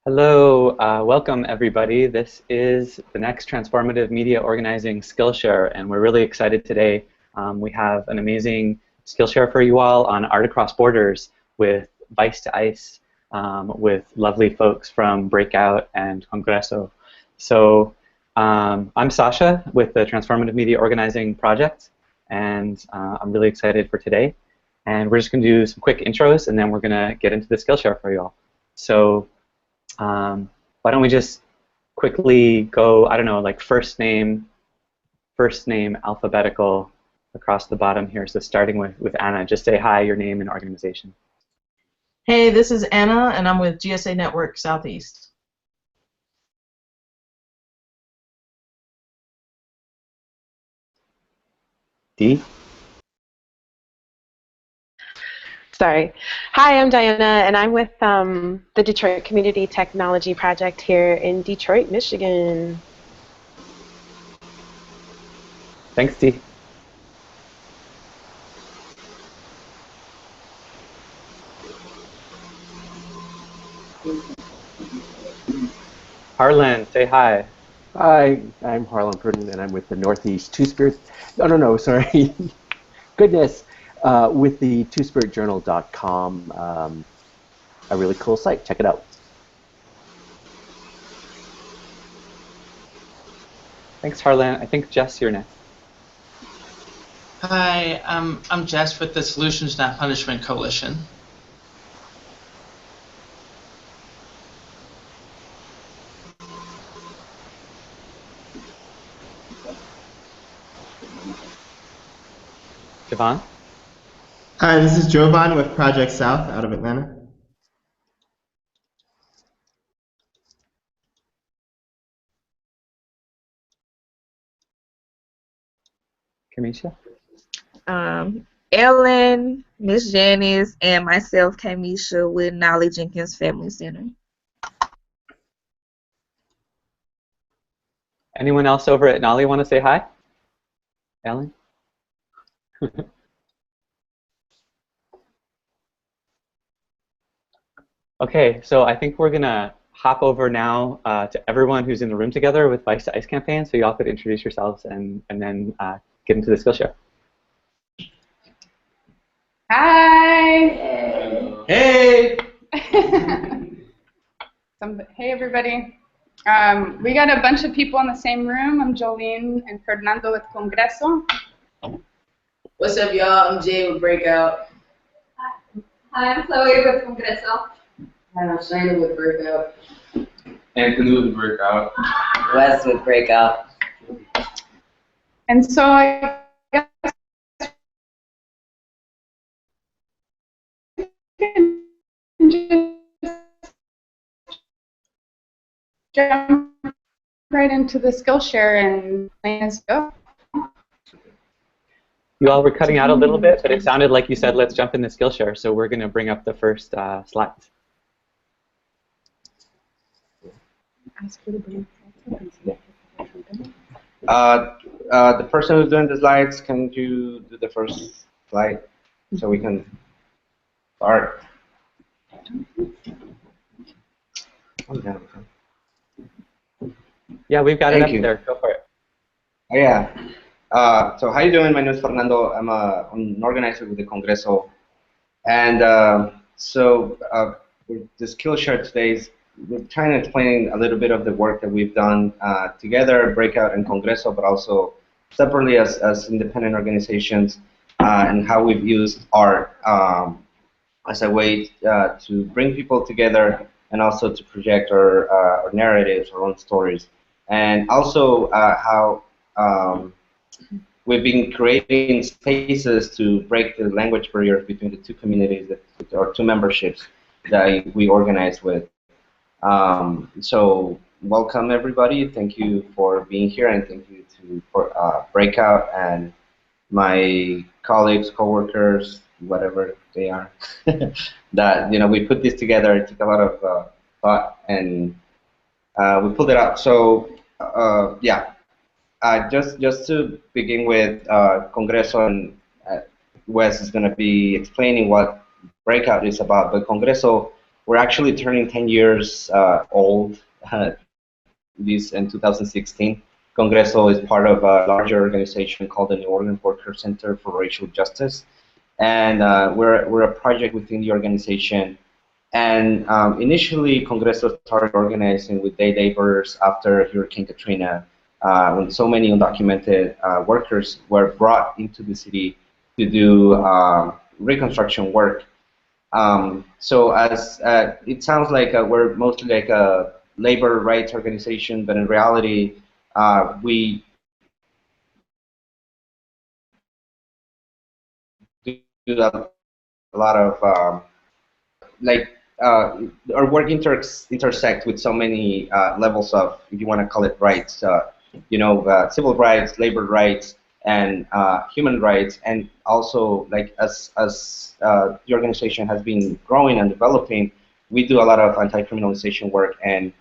Hello, welcome everybody. This is the next Transformative Media Organizing Skillshare, and we're really excited today. We have an amazing Skillshare for you all on Art Across Borders with Vice to Ice, with lovely folks from Breakout and Congresso. So I'm Sasha with the Transformative Media Organizing Project, and I'm really excited for today. And we're just going to do some quick intros, and then we're going to get into the Skillshare for you all. So why don't we just quickly go, I don't know, like first name alphabetical across the bottom here. So starting with Anna, just say hi, your name and organization. Hey, this is Anna, and I'm with GSA Network Southeast. Dee? Sorry. Hi, I'm Diana, and I'm with the Detroit Community Technology Project here in Detroit, Michigan. Thanks, Dee. Harlan, say hi. Hi, I'm Harlan Pruden, and I'm with the Northeast Two-Spirit. No, sorry. Goodness. With the twospiritjournal.com, a really cool site. Check it out. Thanks, Harlan. I think Jess, you're next. Hi, I'm Jess with the Solutions Not Punishment Coalition. Javon? Hi, this is Jovan with Project South out of Atlanta. Kamisha? Ellen, Miss Janice, and myself, Kamisha, with Knowledge Jenkins Family Center. Anyone else over at Nolly want to say hi? Ellen? Okay, so I think we're going to hop over now to everyone who's in the room together with Vice to Ice campaign, so y'all could introduce yourselves and then get into the Skillshare. Hi! Hey! Hey, everybody. We got a bunch of people in the same room. I'm Jolene and Fernando with Congresso. What's up, y'all? I'm Jay with Breakout. Hi, I'm Chloe with Congresso. Hi, I'm Shana with Breakout. Anthony with Breakout. Wes with Breakout. And so I guess just jump right into the Skillshare and let's go. You all were cutting out a little bit, but it sounded like you said, let's jump in the Skillshare, so we're going to bring up the first slides. The person who's doing the slides, can you do the first slide so we can start? Yeah, we've got it up there. Go for it. Oh, yeah. So how you doing? My name is Fernando. I'm an organizer with the Congreso. And with the Skillshare today is we're trying to explain a little bit of the work that we've done together, Breakout and Congreso, but also separately as independent organizations, and how we've used art as a way to bring people together and also to project our narratives, our own stories. And also how we've been creating spaces to break the language barriers between the two communities, or two memberships that we organize with. So welcome everybody. Thank you for being here, and thank you for Breakout and my colleagues, coworkers, whatever they are. That we put this together. It took a lot of thought, and we pulled it out. So yeah, just to begin with, Congreso, and Wes is going to be explaining what Breakout is about. But Congreso we're actually turning 10 years old this in 2016. Congreso is part of a larger organization called the New Orleans Worker Center for Racial Justice, and we're a project within the organization. And initially, Congreso started organizing with day laborers after Hurricane Katrina, when so many undocumented workers were brought into the city to do reconstruction work. So as it sounds like we're mostly like a labor rights organization, but in reality, we do a lot of our work intersect with so many levels of, if you want to call it rights, civil rights, labor rights, and human rights, and also like as the organization has been growing and developing, we do a lot of anti-criminalization work and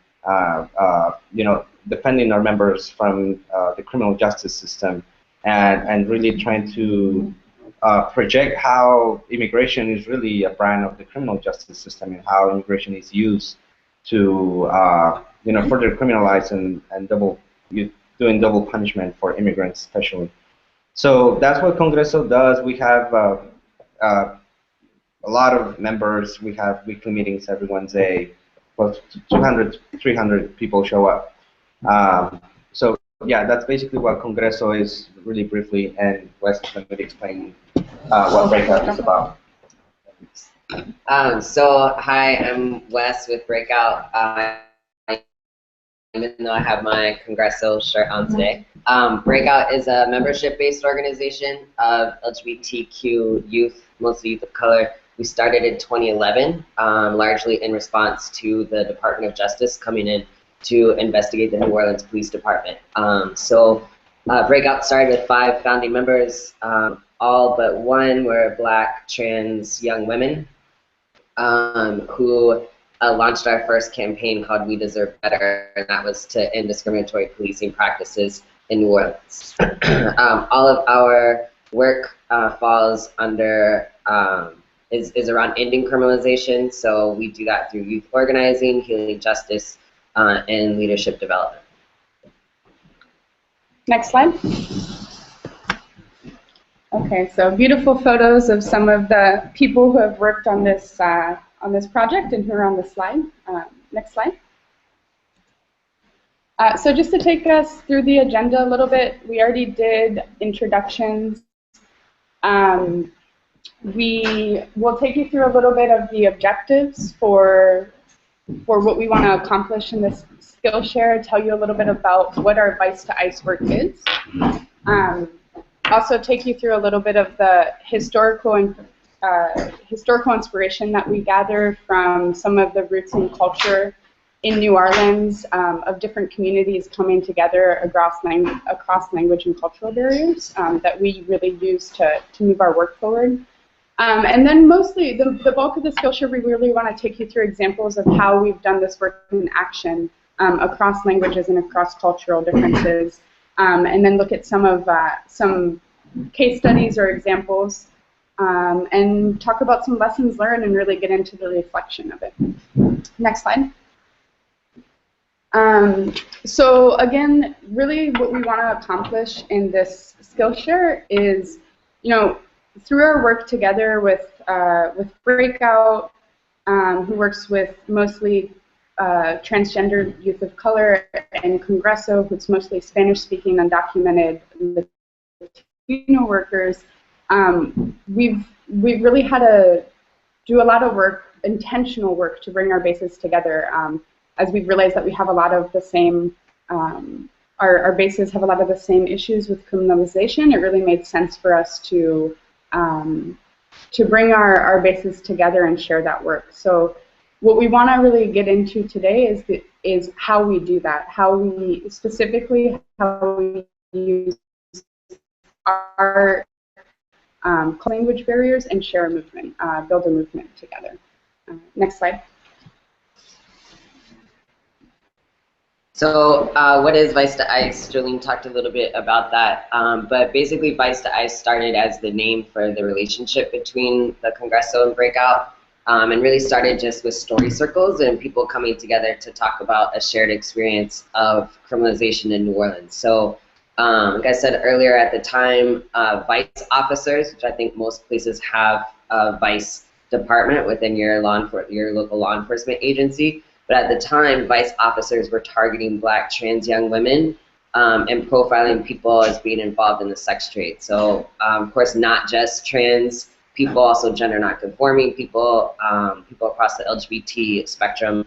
defending our members from the criminal justice system, and really trying to project how immigration is really a brand of the criminal justice system, and how immigration is used to further criminalize and doing double punishment for immigrants especially. So that's what Congreso does. We have a lot of members. We have weekly meetings every Wednesday. Close to 200, 300 people show up. So yeah, that's basically what Congreso is, really briefly, and Wes is going to explain what Breakout is about. So hi, I'm Wes with Breakout. Even though I have my Congreso shirt on today. Breakout is a membership-based organization of LGBTQ youth, mostly youth of color. We started in 2011, largely in response to the Department of Justice coming in to investigate the New Orleans Police Department. Breakout started with 5 founding members. All but one were Black trans young women who launched our first campaign called We Deserve Better, and that was to end discriminatory policing practices in New Orleans. All of our work falls under, is around ending criminalization, so we do that through youth organizing, healing justice, and leadership development. Next slide. Okay, so beautiful photos of some of the people who have worked on this project and who are on the slide. Next slide. So just to take us through the agenda a little bit, we already did introductions. We will take you through a little bit of the objectives for what we want to accomplish in this Skillshare, tell you a little bit about what our Vice to Ice work is. Also take you through a little bit of the historical inspiration that we gather from some of the roots and culture in New Orleans of different communities coming together across language and cultural barriers that we really use to move our work forward. And then mostly, the bulk of the Skillshare, we really want to take you through examples of how we've done this work in action across languages and across cultural differences, and then look at some case studies or examples, and talk about some lessons learned and really get into the reflection of it. Next slide. So again, really what we want to accomplish in this Skillshare is, through our work together with Breakout, who works with mostly transgender youth of color, and Congreso, who's mostly Spanish-speaking undocumented Latino workers, we've really had to do a lot of work, intentional work, to bring our bases together. As we've realized that we have a lot of the same, our bases have a lot of the same issues with criminalization, it really made sense for us to bring our bases together and share that work. So what we want to really get into today is how we do that, how we use our language barriers and share a movement, build a movement together. Next slide. So what is Vice to Ice? Jolene talked a little bit about that, but basically Vice to Ice started as the name for the relationship between the Congresso and Breakout. and really started just with story circles and people coming together to talk about a shared experience of criminalization in New Orleans. So, like I said earlier, at the time, vice officers, which I think most places have a vice department within your local law enforcement agency, but at the time, vice officers were targeting Black trans young women and profiling people as being involved in the sex trade. So, of course, not just trans people, also gender nonconforming people, people across the LGBT spectrum,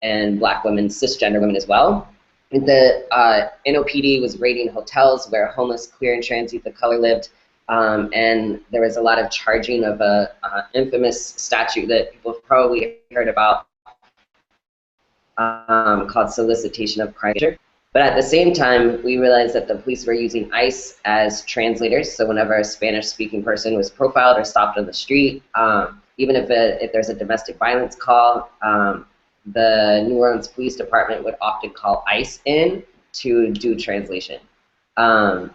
and Black women, cisgender women as well. The NOPD was raiding hotels where homeless, queer, and trans youth of color lived, and there was a lot of charging of a infamous statute that people have probably heard about called solicitation of crime. But at the same time, we realized that the police were using ICE as translators. So whenever a Spanish-speaking person was profiled or stopped on the street, even if there's a domestic violence call, the New Orleans Police Department would often call ICE in to do translation. And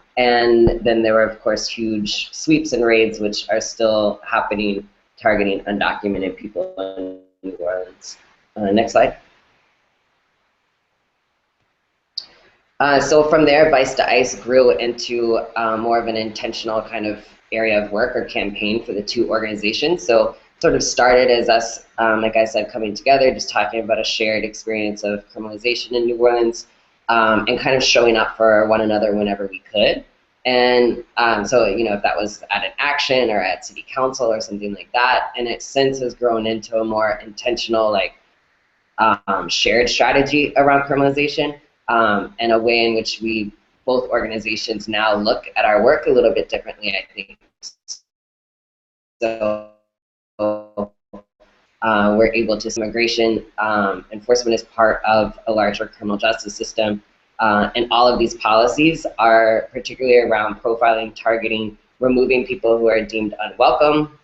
then there were, of course, huge sweeps and raids, which are still happening, targeting undocumented people in New Orleans. Next slide. So from there, Vice to ICE grew into more of an intentional kind of area of work or campaign for the two organizations. So sort of started as us, like I said, coming together, just talking about a shared experience of criminalization in New Orleans, and kind of showing up for one another whenever we could. And so, you know, if that was at an action or at city council or something like that, and it since has grown into a more intentional, like, shared strategy around criminalization, and a way in which we, both organizations now look at our work a little bit differently, I think. So we're able to, immigration enforcement is part of a larger criminal justice system, and all of these policies are particularly around profiling, targeting, removing people who are deemed unwelcome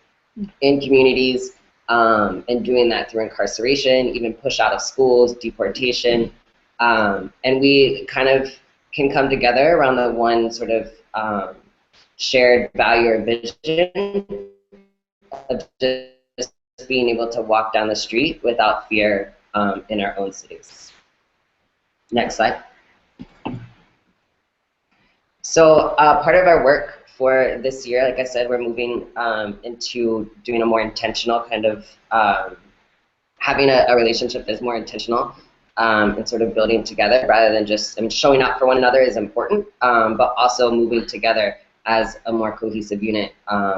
in communities, and doing that through incarceration, even push out of schools, deportation, and we kind of can come together around the one sort of shared value or vision of just being able to walk down the street without fear in our own cities. Next slide. So part of our work for this year, like I said, we're moving into doing a more intentional kind of, having a relationship that's more intentional and sort of building together rather than just, I mean, showing up for one another is important, but also moving together as a more cohesive unit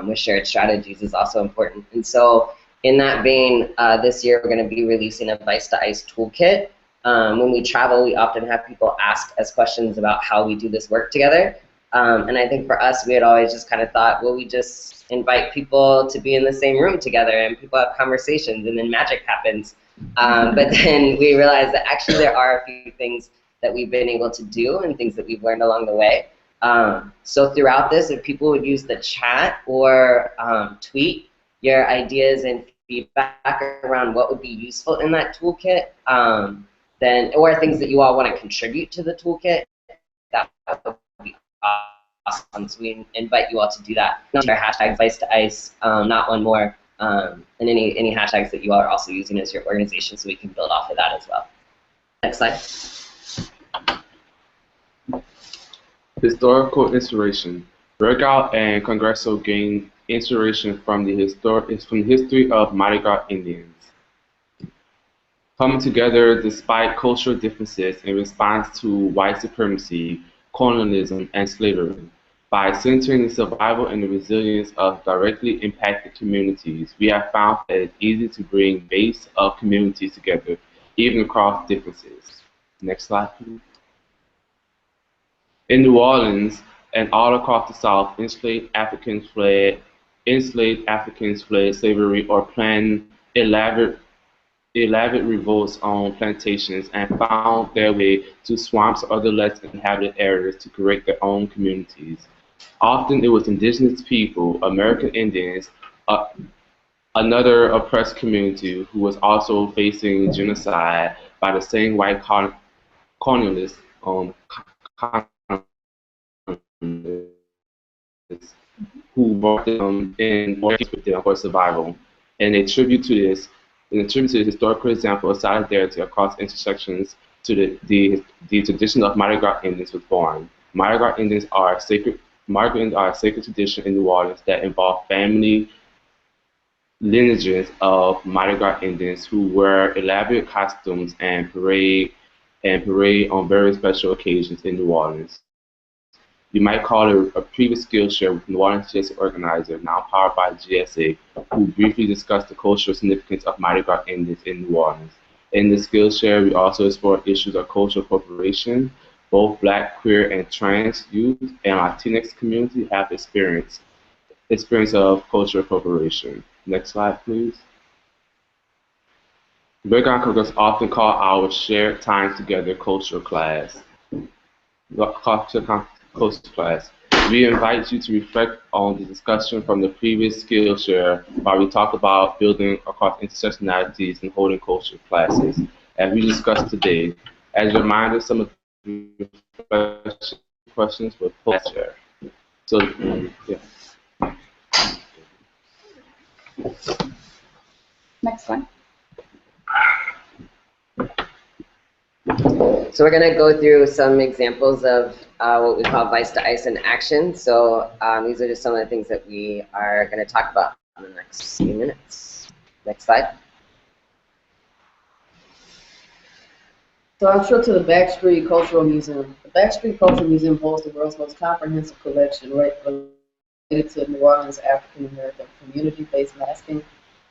with shared strategies is also important. And so in that vein, this year we're going to be releasing a Vice to ICE toolkit. When we travel, we often have people ask us questions about how we do this work together. And I think for us, we had always just kind of thought, well, we just invite people to be in the same room together and people have conversations and then magic happens. But then we realized that actually there are a few things that we've been able to do and things that we've learned along the way. So throughout this, if people would use the chat or tweet your ideas and feedback around what would be useful in that toolkit, then, or things that you all want to contribute to the toolkit, that would be awesome. So we invite you all to do that. Our hashtag Vice to ICE, not one more, and any hashtags that you all are also using as your organization, so we can build off of that as well. Next slide. Historical inspiration. Breakout and Congresso gained inspiration from the history of Mardi Gras Indians. Coming together despite cultural differences in response to white supremacy, colonialism, and slavery. By centering the survival and the resilience of directly impacted communities, we have found that it's easy to bring base of communities together, even across differences. Next slide, please. In New Orleans and all across the South, enslaved Africans fled slavery or planned elaborate revolts on plantations and found their way to swamps or other less inhabited areas to create their own communities. Often it was indigenous people, American Indians, another oppressed community who was also facing genocide by the same white colonialists who who brought them in or with them for survival. And a tribute to this, historical example of solidarity across intersections to the tradition of Mardi Gras Indians was born. Mardi Gras Indians are a sacred tradition in New Orleans that involve family lineages of Mardi Gras Indians who wear elaborate costumes and parade on very special occasions in New Orleans. You might call it a previous Skillshare with New Orleans GSA organizer, now powered by GSA, who briefly discussed the cultural significance of Mardi Gras Indians in New Orleans. In the Skillshare, we also explore issues of cultural appropriation. Both Black, queer, and trans youth and Latinx community have experience of cultural appropriation. Next slide, please. Breakout Congresso often call our shared time together cultural class. Culture class. We invite you to reflect on the discussion from the previous Skillshare while we talk about building across intersectionalities and holding culture classes. As we discussed today, as a reminder, some of the questions were posed there. So, yeah. Next slide. So we're going to go through some examples of what we call Vice to Ice in action. So these are just some of the things that we are going to talk about in the next few minutes. Next slide. So our trip to the Backstreet Cultural Museum. The Backstreet Cultural Museum holds the world's most comprehensive collection related to New Orleans African American community-based masking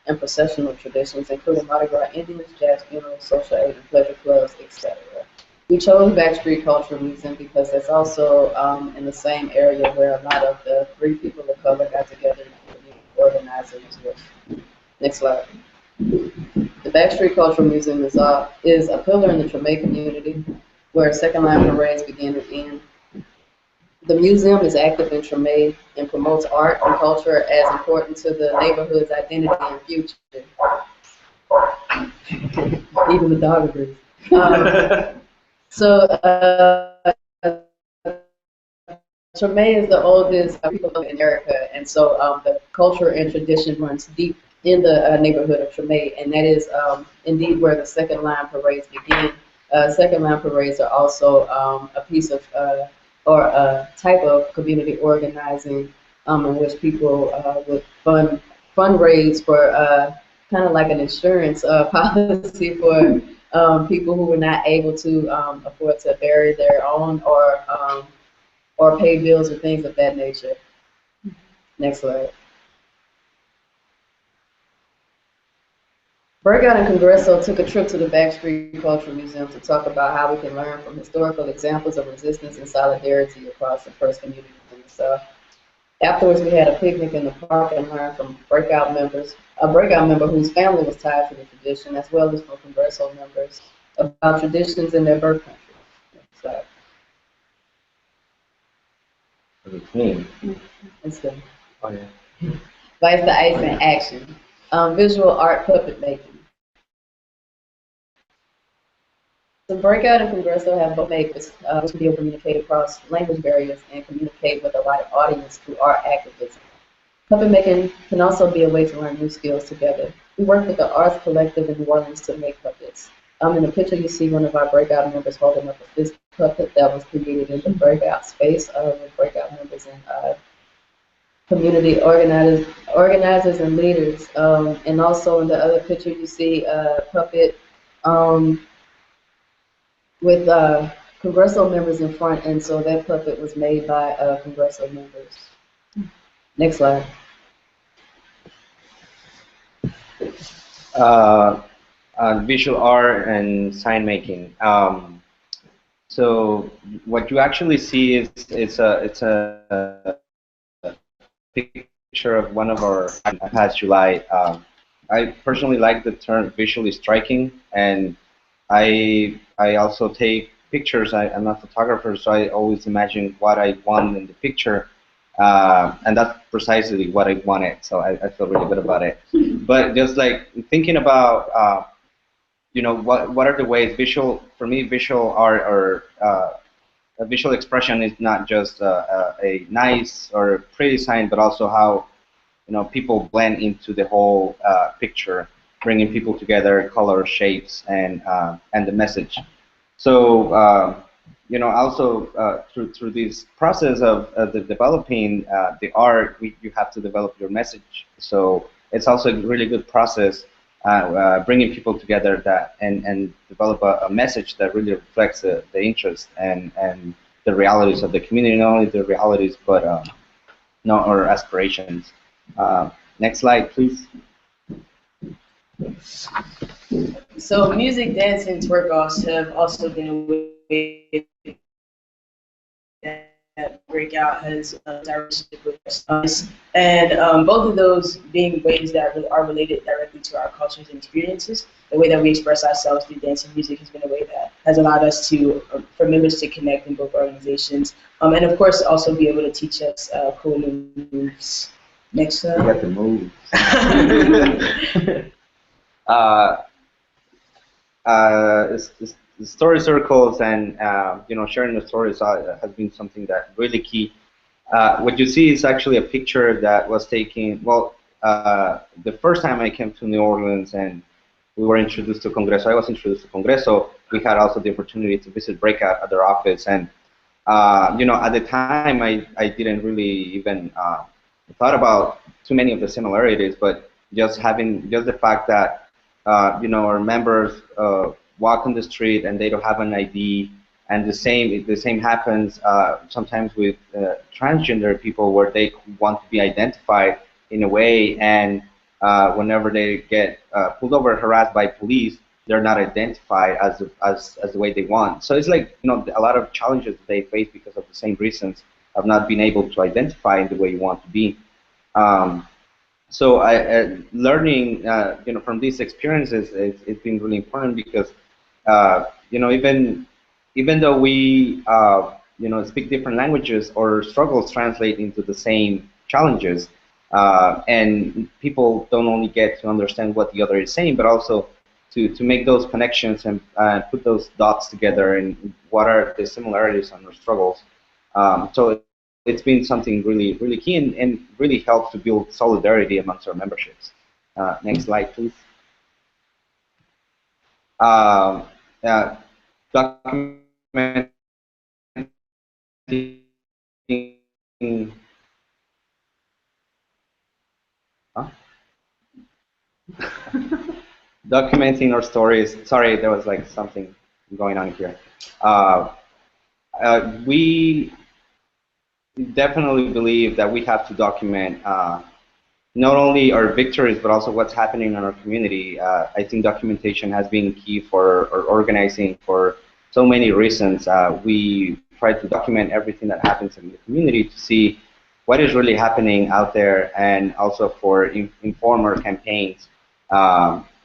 and processional traditions, including Mardi Gras Indians, jazz funerals, social aid and pleasure clubs, etc. We chose Backstreet Cultural Museum because it's also in the same area where a lot of the free people of color got together and organized it as well. Next slide. The Backstreet Cultural Museum is a pillar in the Treme community where second line parades begin and end. The museum is active in Treme and promotes art and culture as important to the neighborhood's identity and future. Even the dog agrees. Treme is the oldest people in America, and so the culture and tradition runs deep in the neighborhood of Treme, and that is indeed where the second line parades begin. Second line parades are also a piece of or a type of community organizing in which people would fundraise for kind of like an insurance policy for people who were not able to afford to bury their own or pay bills or things of that nature. Next slide. Breakout and Congresso took a trip to the Backstreet Cultural Museum to talk about how we can learn from historical examples of resistance and solidarity across the first communities in the South. Afterwards, we had a picnic in the park and learned from Breakout members, a Breakout member whose family was tied to the tradition, as well as from Congresso members about traditions in their birth country. So, that's good. Oh, yeah. Vice to Ice in action. Visual art puppet making. So Breakout and Congresso have both makers which can be able to communicate across language barriers and communicate with a wider audience through art activism. Puppet making can also be a way to learn new skills together. We work with the Arts Collective in New Orleans to make puppets. In the picture you see one of our Breakout members holding up a fist puppet that was created in the Breakout space with Breakout members and community organizers and leaders. And also in the other picture you see a puppet with Congresso members in front, and so that puppet was made by Congresso members. Next slide. Visual art and sign making. So what you actually see is it's a picture of one of our past July. I personally like the term visually striking, and I also take pictures. I'm not a photographer, so I always imagine what I want in the picture, and that's precisely what I wanted. So I feel really good about it. But just like thinking about, you know, what are the ways visual art a visual expression is not just a nice or pretty sign, but also how people blend into the whole picture, bringing people together, color, shapes, and the message. So also through this process of the developing the art, you have to develop your message. So it's also a really good process bringing people together and develop a message that really reflects the interest and the realities of the community, not only the realities but not our aspirations. Next slide, please. So music, dance, and twerk-offs have also been a way that Breakout has directed with us. And both of those being ways that are related directly to our cultures and experiences. The way that we express ourselves through dance and music has been a way that has allowed us to, for members to connect in both organizations. And of course, also be able to teach us cool new moves. Next slide. You got the moves. Story circles and sharing the stories has been something that really key. What you see is actually a picture that was taken. Well, the first time I came to New Orleans and we were introduced to Congresso, I was introduced to Congresso. We had also the opportunity to visit Breakout at their office, and at the time I didn't really even thought about too many of the similarities, but just the fact that our members walk on the street and they don't have an ID, and the same happens sometimes with transgender people, where they want to be identified in a way, and whenever they get pulled over, harassed by police, they're not identified as the way they want. So it's like a lot of challenges that they face because of the same reasons of not being able to identify in the way you want to be. So learning from these experiences, it's been really important because even though we speak different languages, our struggles translate into the same challenges, and people don't only get to understand what the other is saying, but also to make those connections and put those dots together and what are the similarities on our struggles. So it's been something really, really key and really helps to build solidarity amongst our memberships. Next slide, please. Documenting documenting our stories. Sorry, there was like something going on here. We definitely believe that we have to document not only our victories, but also what's happening in our community. I think documentation has been key for our organizing for so many reasons. We try to document everything that happens in the community to see what is really happening out there, and also for inform our campaigns.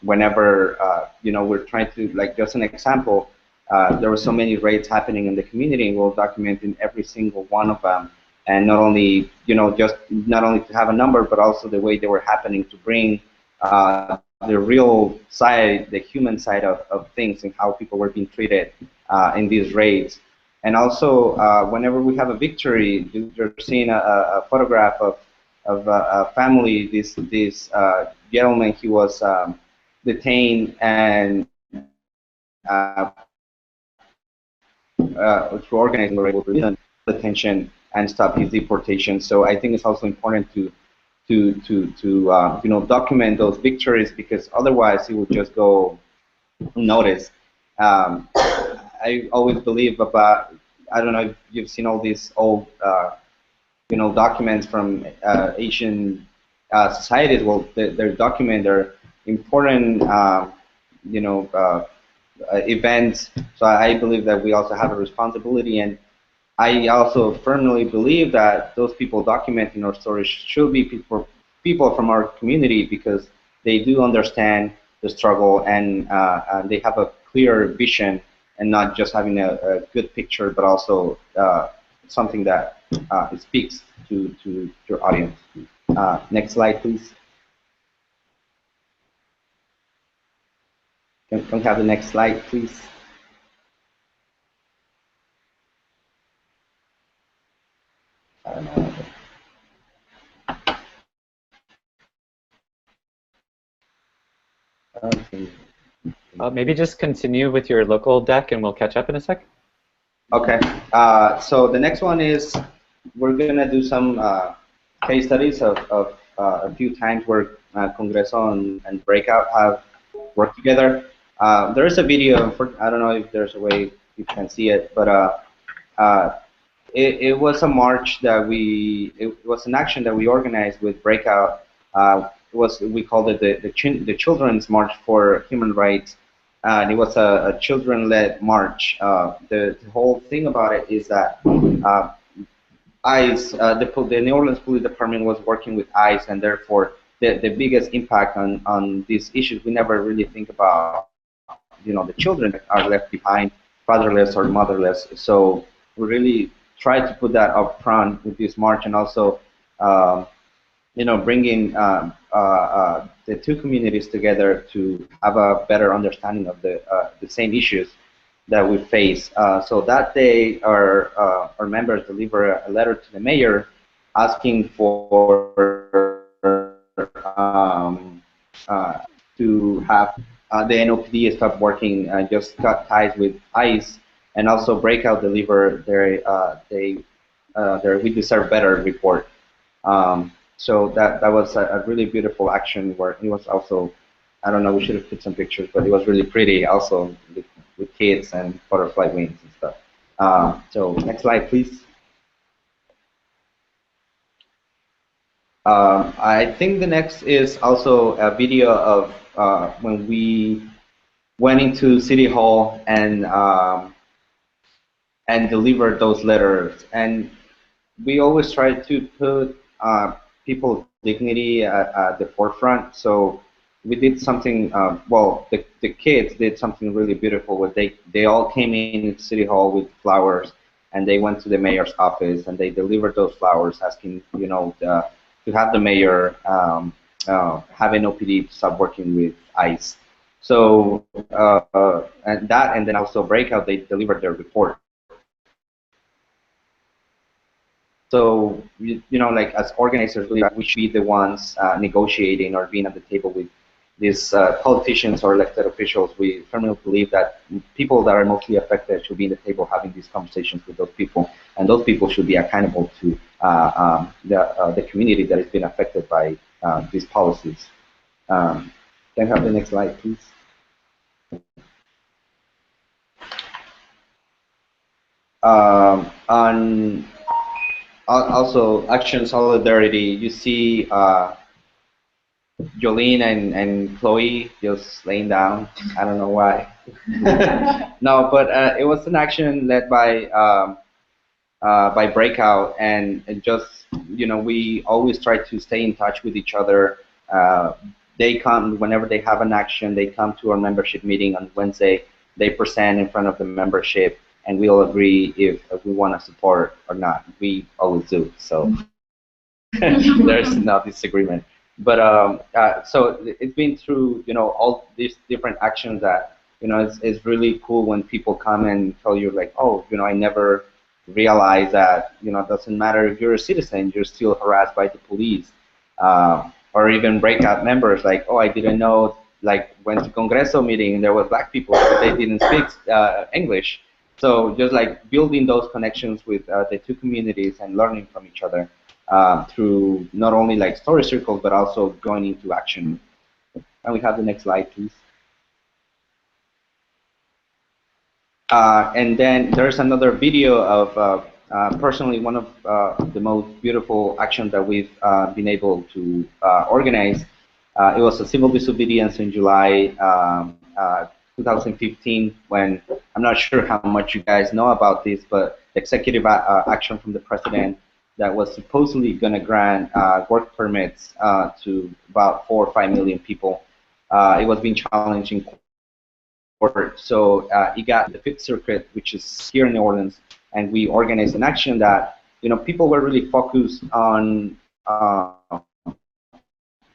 Whenever we're trying to, like, just an example, there were so many raids happening in the community, and we're documenting every single one of them. And not only, not only to have a number, but also the way they were happening, to bring the real side, the human side of things, and how people were being treated in these raids. And also, whenever we have a victory, you're seeing a photograph of a family. This gentleman, he was detained and through organizing, we were able to prevent detention and stop his deportation. So I think it's also important to document those victories, because otherwise it will just go unnoticed. I always believe about, I don't know if you've seen all these old documents from Asian societies. Well, they're document their important events. So I believe that we also have a responsibility, and I also firmly believe that those people documenting our stories should be people from our community, because they do understand the struggle, and they have a clear vision, and not just having a good picture, but also something that speaks to your audience. Next slide, please. Can we have the next slide, please? Maybe just continue with your local deck, and we'll catch up in a sec. Okay. So the next one is we're gonna do some case studies of a few times where Congreso and Breakout have worked together. There is a video. I don't know if there's a way you can see it, but it was a march that it was an action that we organized with Breakout. We called it the Children's March for Human Rights, and it was a children-led march. The whole thing about it is that ICE, the New Orleans Police Department, was working with ICE, and therefore the biggest impact on these issues, we never really think about, the children that are left behind, fatherless or motherless. So we really try to put that up front with this march, and also bringing the two communities together to have a better understanding of the same issues that we face. So that day, our members deliver a letter to the mayor asking for to have the NOPD stop working, just cut ties with ICE, and also Breakout deliver their We Deserve Better report. So that was a really beautiful action where it was also, I don't know, we should have put some pictures, but it was really pretty also with kids and butterfly wings and stuff. So next slide, please. I think the next is also a video of when we went into City Hall and delivered those letters. And we always try to put people's dignity at the forefront. So we did something, well, the kids did something really beautiful where they all came in City Hall with flowers, and they went to the mayor's office and they delivered those flowers asking, to have the mayor have an OPD to stop working with ICE. So, and then also Breakout, they delivered their report. So, like as organizers, we should be the ones negotiating or being at the table with these politicians or elected officials. We firmly believe that people that are mostly affected should be in the table having these conversations with those people, and those people should be accountable to the community that has been affected by these policies. Can I have the next slide, please? On also Action Solidarity, you see Jolene and Chloe just laying down. I don't know why. No, but it was an action led by Breakout, and just we always try to stay in touch with each other. They come whenever they have an action. They come to our membership meeting on Wednesday. They present in front of the membership, and we all agree if we want to support or not. We always do. So there's no disagreement. But so it's been through all these different actions that it's really cool when people come and tell you like, oh, I never realized that it doesn't matter if you're a citizen, you're still harassed by the police, or even Breakout members like, oh, I didn't know, like went to Congreso meeting and there were black people but they didn't speak English. So just like building those connections with the two communities and learning from each other. Through not only like story circles, but also going into action. And we have the next slide, please. And then there's another video of personally one of the most beautiful actions that we've been able to organize. It was a civil disobedience in July 2015 when, I'm not sure how much you guys know about this, but executive action from the president that was supposedly going to grant work permits to about 4 or 5 million people. It was being challenged in court. So it got the Fifth Circuit, which is here in New Orleans, and we organized an action that people were really focused on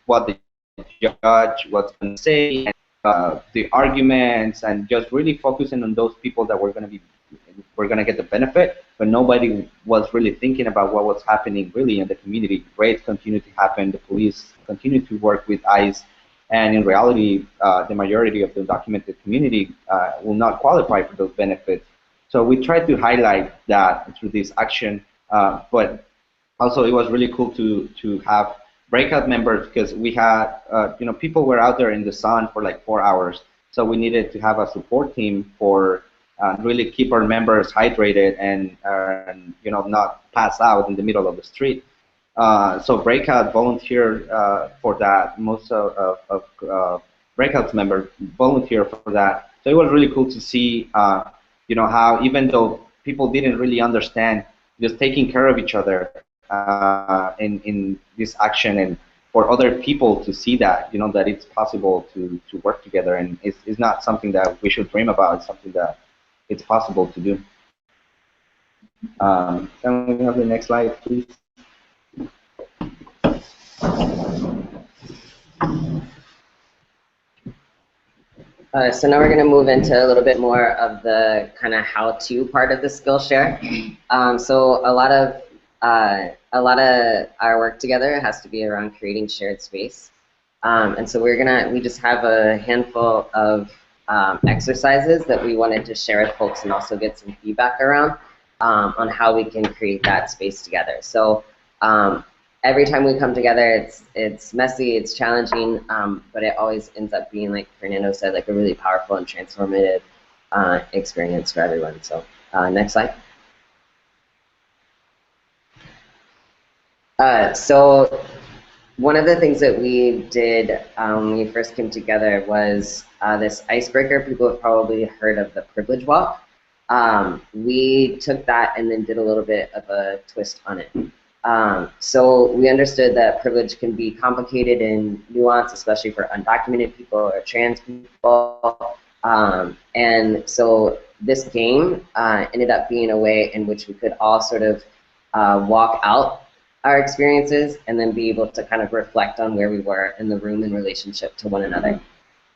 what the judge was going to say, and the arguments, and just really focusing on those people that were going to get the benefit, but nobody was really thinking about what was happening really in the community. Raids continued to happen, the police continued to work with ICE, And in reality, the majority of the undocumented community will not qualify for those benefits. So we tried to highlight that through this action, but also it was really cool to have Breakout members, because we had, people were out there in the sun for like 4 hours. So we needed to have a support team for really keep our members hydrated and not pass out in the middle of the street. So Breakout volunteered for that. Most of Breakout's members volunteer for that. So it was really cool to see, how even though people didn't really understand, just taking care of each other in this action, and for other people to see that, that it's possible to work together, and it's not something that we should dream about. It's something that it's possible to do. Can we have the next slide, please? So now we're going to move into a little bit more of the kind of how-to part of the Skillshare. So a lot of our work together has to be around creating shared space. And so we just have a handful of exercises that we wanted to share with folks and also get some feedback around on how we can create that space together. So every time we come together, it's messy, it's challenging, but it always ends up being, like Fernando said, like a really powerful and transformative experience for everyone. So next slide. So one of the things that we did when we first came together was this icebreaker. People have probably heard of the privilege walk. We took that and then did a little bit of a twist on it. So we understood that privilege can be complicated and nuanced, especially for undocumented people or trans people. And so this game ended up being a way in which we could all sort of walk out our experiences and then be able to kind of reflect on where we were in the room in relationship to one another.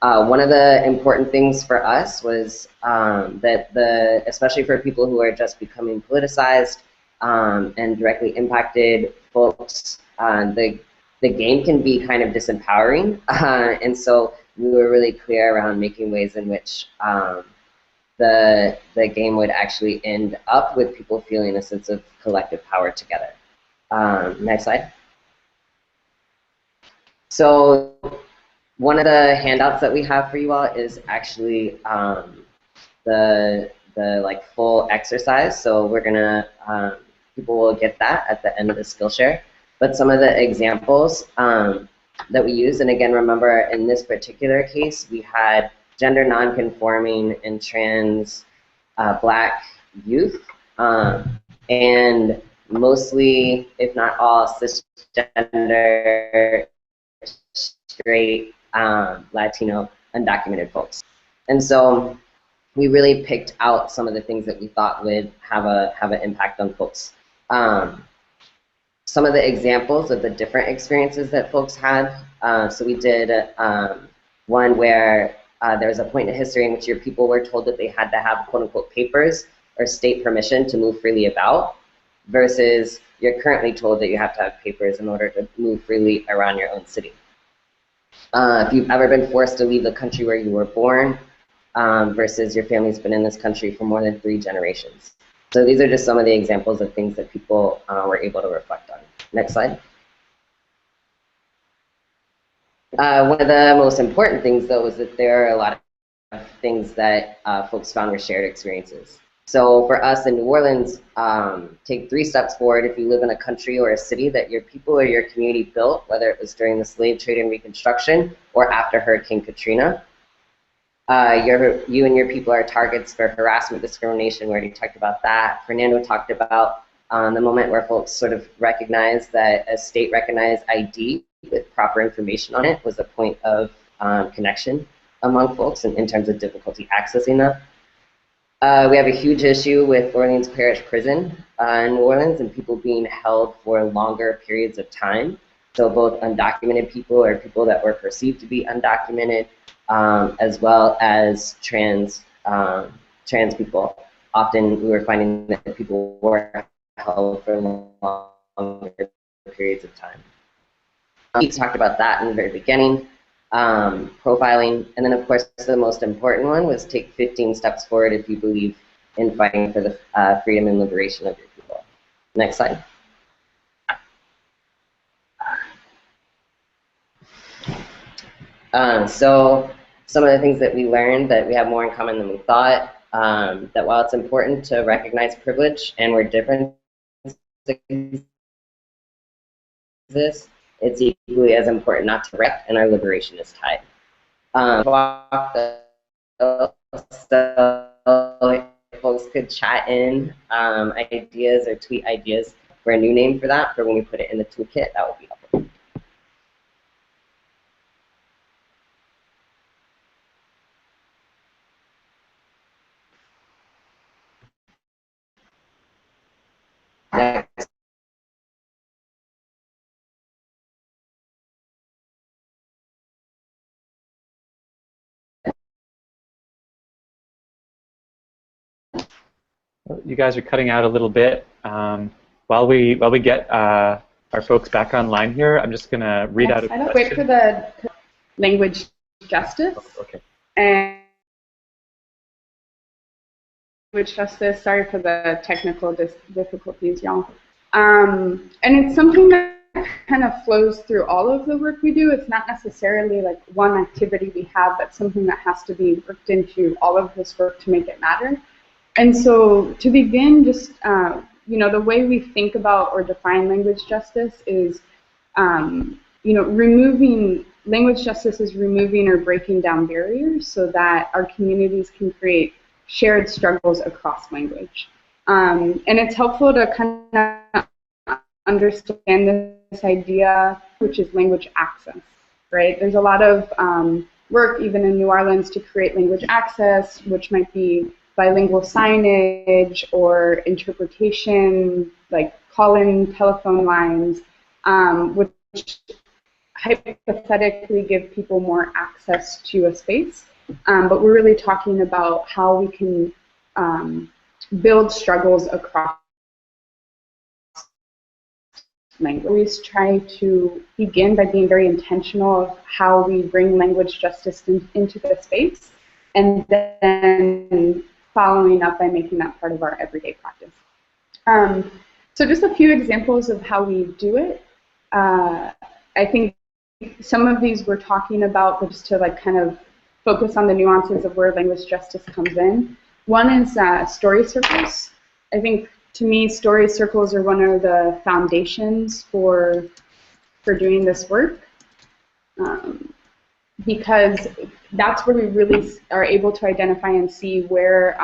One of the important things for us was that especially for people who are just becoming politicized and directly impacted folks, the game can be kind of disempowering. And so we were really clear around making ways in which the game would actually end up with people feeling a sense of collective power together. Next slide. So one of the handouts that we have for you all is actually the like full exercise. So we're gonna people will get that at the end of the Skillshare. But some of the examples that we use, and again, remember in this particular case, we had gender non-conforming and trans Black youth, and mostly, if not all, cisgender, straight, Latino, undocumented folks. And so we really picked out some of the things that we thought would have an impact on folks. Some of the examples of the different experiences that folks had. So we did one where there was a point in history in which your people were told that they had to have quote-unquote papers or state permission to move freely about, versus you're currently told that you have to have papers in order to move freely around your own city. If you've ever been forced to leave the country where you were born, versus your family's been in this country for more than 3 generations. So these are just some of the examples of things that people were able to reflect on. Next slide. One of the most important things, though, is that there are a lot of things that folks found were shared experiences. So for us in New Orleans, take 3 steps forward if you live in a country or a city that your people or your community built, whether it was during the slave trade and Reconstruction or after Hurricane Katrina. You and your people are targets for harassment, discrimination. We already talked about that. Fernando talked about the moment where folks sort of recognized that a state-recognized ID with proper information on it was a point of connection among folks in terms of difficulty accessing that. We have a huge issue with Orleans Parish Prison in New Orleans and people being held for longer periods of time. So both undocumented people or people that were perceived to be undocumented, as well as trans people. Often we were finding that people were held for longer periods of time. We talked about that in the very beginning. profiling, and then of course the most important one was take 15 steps forward if you believe in fighting for the freedom and liberation of your people. Next slide. So some of the things that we learned that we have more in common than we thought, that while it's important to recognize privilege and where differences exist, it's equally as important not to wreck, and our liberation is tied. So if folks could chat in ideas or tweet ideas for a new name for that, for when we put it in the toolkit, that would be helpful. Next. You guys are cutting out a little bit. While we get our folks back online here, I'm just going to read out a question. Wait for the language justice. Oh, okay. And language justice. Sorry for the technical difficulties, y'all. And it's something that kind of flows through all of the work we do. It's not necessarily like one activity we have, but something that has to be worked into all of this work to make it matter. And so to begin, just you know, the way we think about or define language justice is, you know, removing language justice is removing or breaking down barriers so that our communities can create shared struggles across language. And it's helpful to kind of understand this idea, which is language access, right? There's a lot of work, even in New Orleans, to create language access, which might be bilingual signage or interpretation, like call-in telephone lines, which hypothetically give people more access to a space. But we're really talking about how we can build struggles across language. We always try to begin by being very intentional of how we bring language justice into the space, and then following up by making that part of our everyday practice. So just a few examples of how we do it. I think some of these we're talking about, but just to like kind of focus on the nuances of where language justice comes in. One is story circles. I think to me, story circles are one of the foundations for doing this work. Because that's where we really are able to identify and see where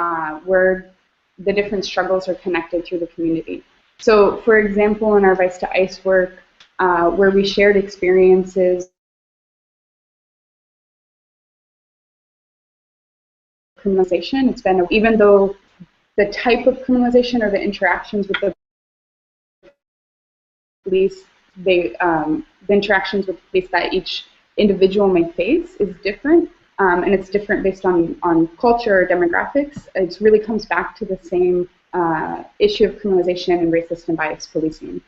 the different struggles are connected through the community. So, for example, in our Vice to Ice work, where we shared experiences, criminalization, it's been, even though the type of criminalization or the interactions with the police, the interactions with the police that each individual may face is different, and it's different based on culture or demographics. It really comes back to the same issue of criminalization and racist and biased policing.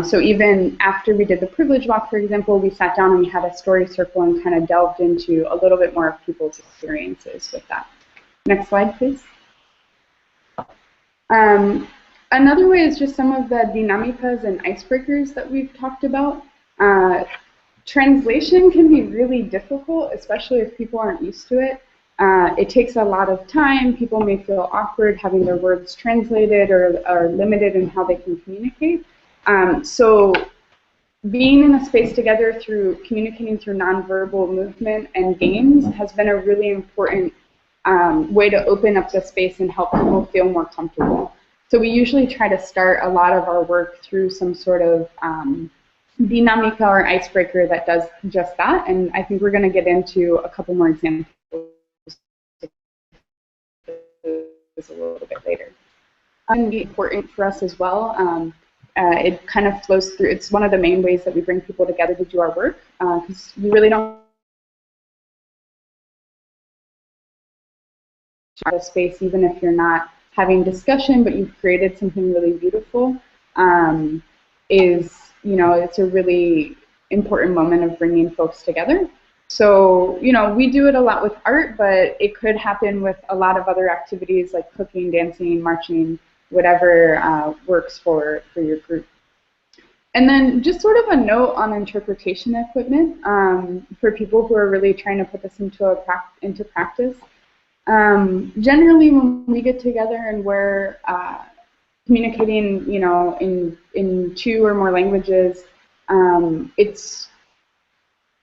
So even after we did the privilege walk, for example, we sat down and we had a story circle and kind of delved into a little bit more of people's experiences with that. Next slide, please. Another way is just some of the dinamicas and icebreakers that we've talked about. Translation can be really difficult, especially if people aren't used to it. It takes a lot of time. People may feel awkward having their words translated or are limited in how they can communicate. So being in a space together through communicating through nonverbal movement and games has been a really important way to open up the space and help people feel more comfortable. So we usually try to start a lot of our work through some sort of dinamica or icebreaker that does just that, and I think we're going to get into a couple more examples a little bit later. And important for us as well. It kind of flows through. It's one of the main ways that we bring people together to do our work, because you really don't have a space, even if you're not having discussion, but you've created something really beautiful. Is, you know, it's a really important moment of bringing folks together. So, you know, we do it a lot with art, but it could happen with a lot of other activities like cooking, dancing, marching, whatever works for your group. And then just sort of a note on interpretation equipment for people who are really trying to put this into practice. Generally, when we get together and we're communicating, you know, in 2 or more languages,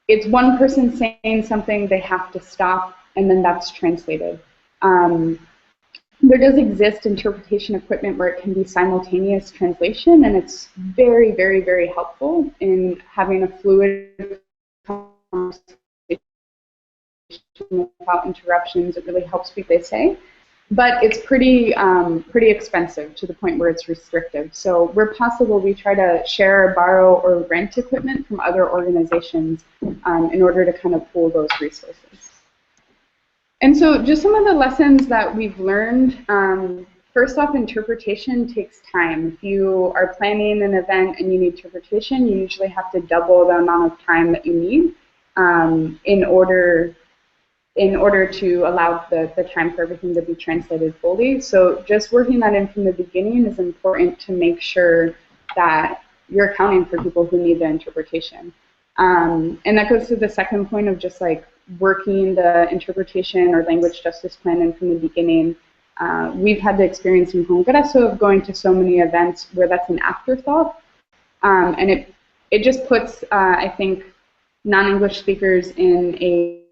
it's one person saying something, they have to stop, and then that's translated. There does exist interpretation equipment where it can be simultaneous translation, and it's very, very, very helpful in having a fluid conversation without interruptions. It really helps what they say. But it's pretty expensive to the point where it's restrictive. So where possible, we try to share, borrow, or rent equipment from other organizations in order to kind of pool those resources. And so just some of the lessons that we've learned. First off, interpretation takes time. If you are planning an event and you need interpretation, you usually have to double the amount of time that you need in order to allow the time for everything to be translated fully. So just working that in from the beginning is important to make sure that you're accounting for people who need the interpretation. And that goes to the second point of just like working the interpretation or language justice plan in from the beginning. We've had the experience in Congresso of going to so many events where that's an afterthought. And it just puts, I think, non-English speakers in a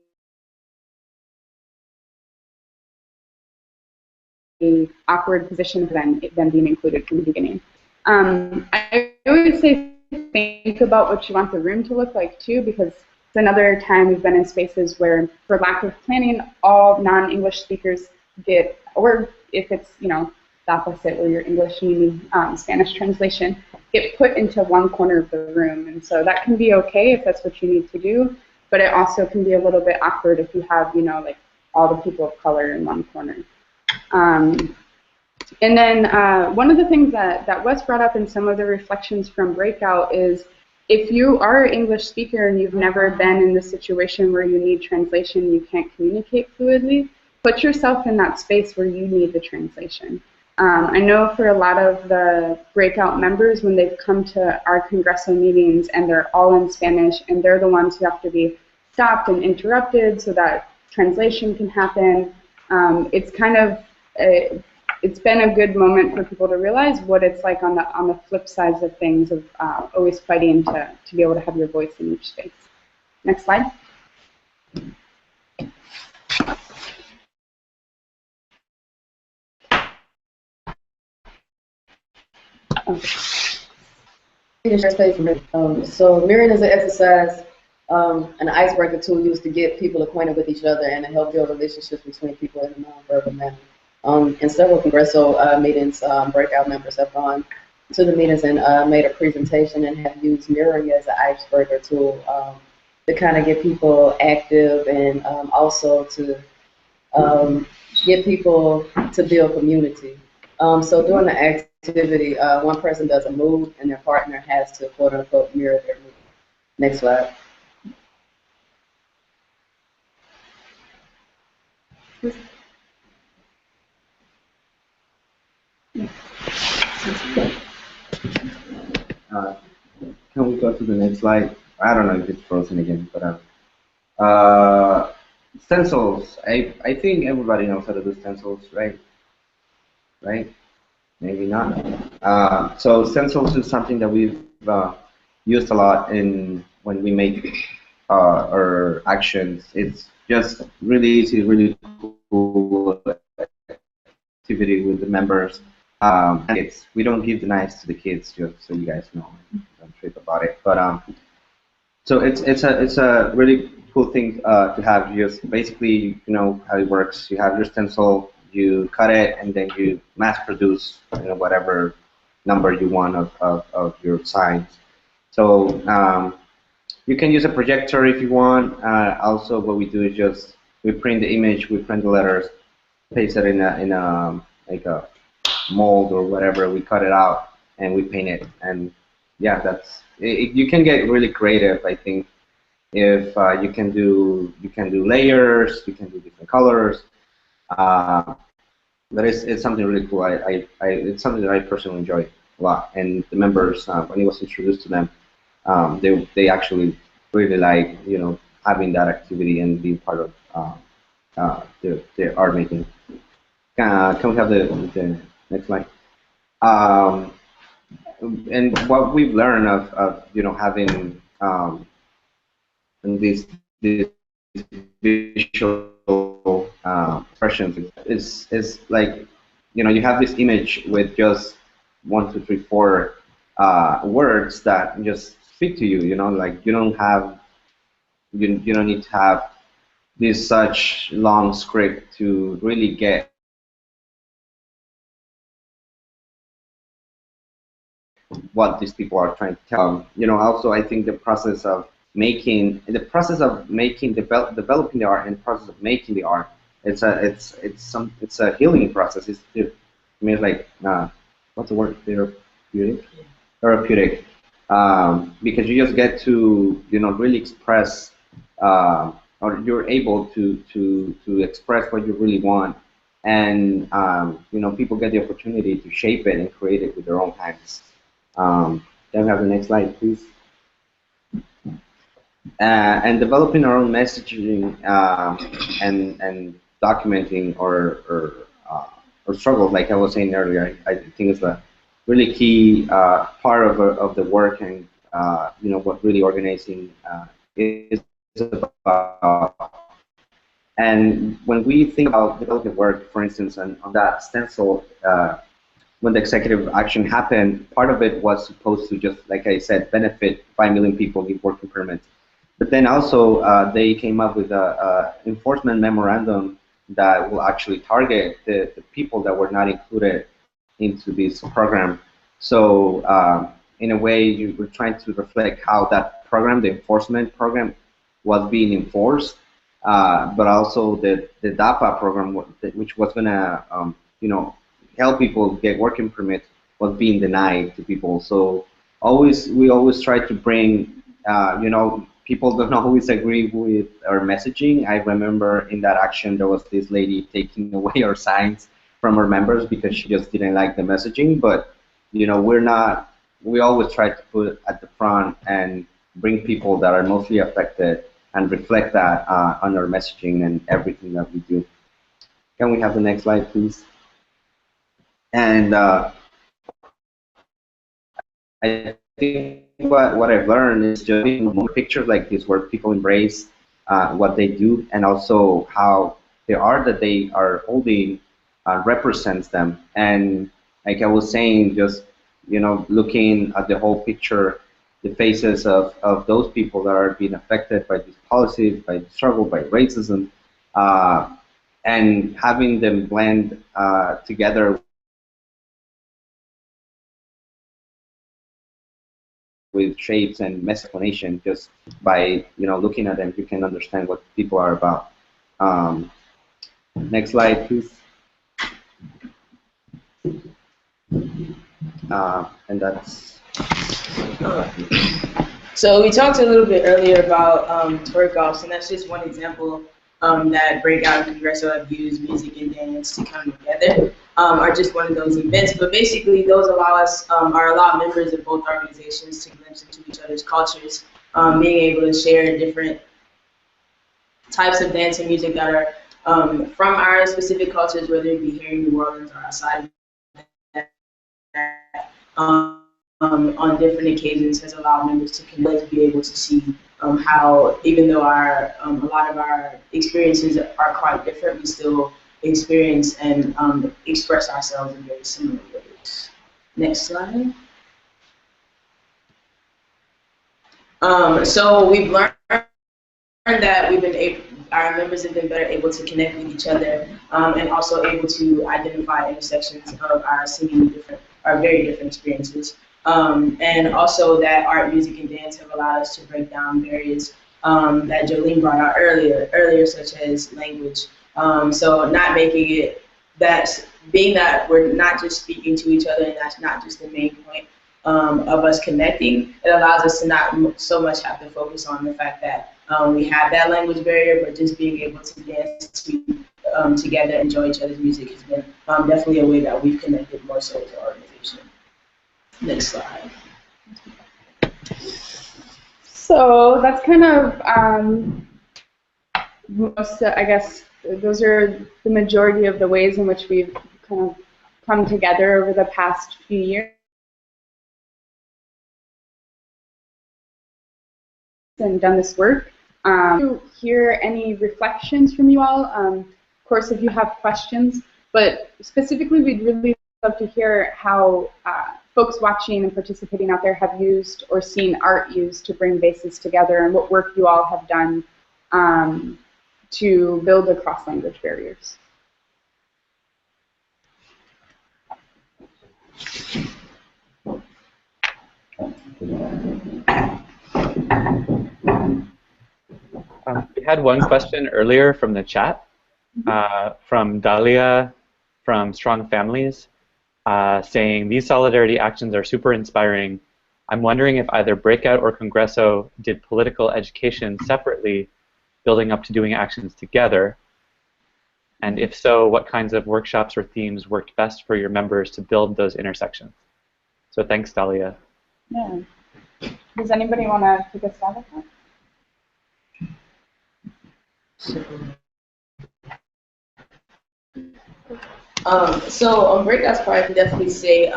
awkward position for them being included from the beginning. I always say think about what you want the room to look like too, because it's another time we've been in spaces where, for lack of planning, all non-English speakers get, or if it's, you know, the opposite where you're English and you need Spanish translation, get put into one corner of the room. And so that can be okay if that's what you need to do, but it also can be a little bit awkward if you have, you know, like all the people of color in one corner. And then one of the things that Wes brought up in some of the reflections from Breakout is if you are an English speaker and you've never been in the situation where you need translation, you can't communicate fluidly, put yourself in that space where you need the translation. I know for a lot of the Breakout members, when they've come to our Congresso meetings and they're all in Spanish and they're the ones who have to be stopped and interrupted so that translation can happen, it's kind of it's been a good moment for people to realize what it's like on the flip sides of things of always fighting to be able to have your voice in each space. Next slide. So mirroring is an exercise, an icebreaker tool used to get people acquainted with each other and to help build relationships between people in a nonverbal manner. In several Congresso meetings, Breakout members have gone to the meetings and made a presentation and have used mirroring as an icebreaker tool to kind of get people active and also to get people to build community. So during the activity, one person does a move and their partner has to quote unquote mirror their move. Next slide. Can we go to the next slide? I don't know if it's frozen again, but stencils. I think everybody knows how to do stencils, right? Right? Maybe not. So stencils is something that we've used a lot when we make our actions. It's just really easy, really cool activity with the members. We don't give the knives to the kids, just so you guys know. Don't trip about it. But so it's a really cool thing to have. Just basically, you know how it works. You have your stencil, you cut it, and then you mass produce, you know, whatever number you want of your signs. So you can use a projector if you want. Also, what we do is just we print the image, we print the letters, paste it in a like a mold or whatever. We cut it out and we paint it. And yeah, that's it. You can get really creative, I think, if you can do layers, you can do different colors. But it's something really cool. It's something that I personally enjoy a lot. And the members, when it was introduced to them, they actually really like having that activity and being part of their art making. Can we have the next slide? And what we've learned of having these visual expressions is like you have this image with just 1, 2, 3, 4 words that just speak to you. Like you don't need to have this such long script to really get what these people are trying to tell. Also I think the process of developing the art and the process of making the art, it's a healing process. It's like what's the word? Therapeutic. Because you just get to really express, or you're able to express what you really want, and people get the opportunity to shape it and create it with their own hands. Can we have the next slide, please? And developing our own messaging and documenting or struggles, like I was saying earlier, I think is a really key part of the work, and what really organizing is about. And when we think about developing work, for instance, on that stencil, when the executive action happened, part of it was supposed to just, like I said, benefit 5 million people, give working permits. But then also they came up with an enforcement memorandum that will actually target the people that were not included into this program. So in a way, you were trying to reflect how that program, the enforcement program, was being enforced, but also the DAPA program, which was going to help people get working permits, was being denied to people. So we always try to bring, people don't always agree with our messaging. I remember in that action there was this lady taking away our signs from our members because she just didn't like the messaging. But we always try to put at the front and bring people that are mostly affected and reflect that on our messaging and everything that we do. Can we have the next slide, please? And I think what I've learned is just more pictures like this where people embrace what they do, and also how the art that they are holding represents them. And like I was saying, just looking at the whole picture, the faces of those people that are being affected by these policies, by the struggle, by racism, and having them blend together with shapes and explanation. Just by looking at them, you can understand what people are about. Next slide, please. And that's. So we talked a little bit earlier about twerk-offs, and that's just one example that Breakout and Congresso have used music and dance to come together. Are just one of those events, but basically those allow members of both organizations to glimpse into each other's cultures, being able to share different types of dance and music that are from our specific cultures, whether it be here in New Orleans or outside of that, on different occasions has allowed members to connect, to be able to see how, even though a lot of our experiences are quite different, we still experience and express ourselves in very similar ways. Next slide. So we've learned that our members have been better able to connect with each other, and also able to identify intersections of our very different experiences. And also that art, music, and dance have allowed us to break down barriers that Jolene brought out earlier, such as language. So not making it being that we're not just speaking to each other, and that's not just the main point of us connecting, it allows us to not so much have to focus on the fact that we have that language barrier, but just being able to dance together, enjoy each other's music has been definitely a way that we've connected more so as an organization. Next slide. So that's kind of most, I guess, those are the majority of the ways in which we've kind of come together over the past few years and done this work. To hear any reflections from you all, of course, if you have questions, but specifically, we'd really love to hear how folks watching and participating out there have used or seen art used to bring bases together, and what work you all have done to build across language barriers. We had one question earlier from the chat from Dahlia from Strong Families saying, these solidarity actions are super inspiring. I'm wondering if either Breakout or Congresso did political education separately, building up to doing actions together. And if so, what kinds of workshops or themes worked best for your members to build those intersections? So thanks, Dahlia. Yeah. Does anybody want to take a stab at that? So on Breakout's part, I can definitely say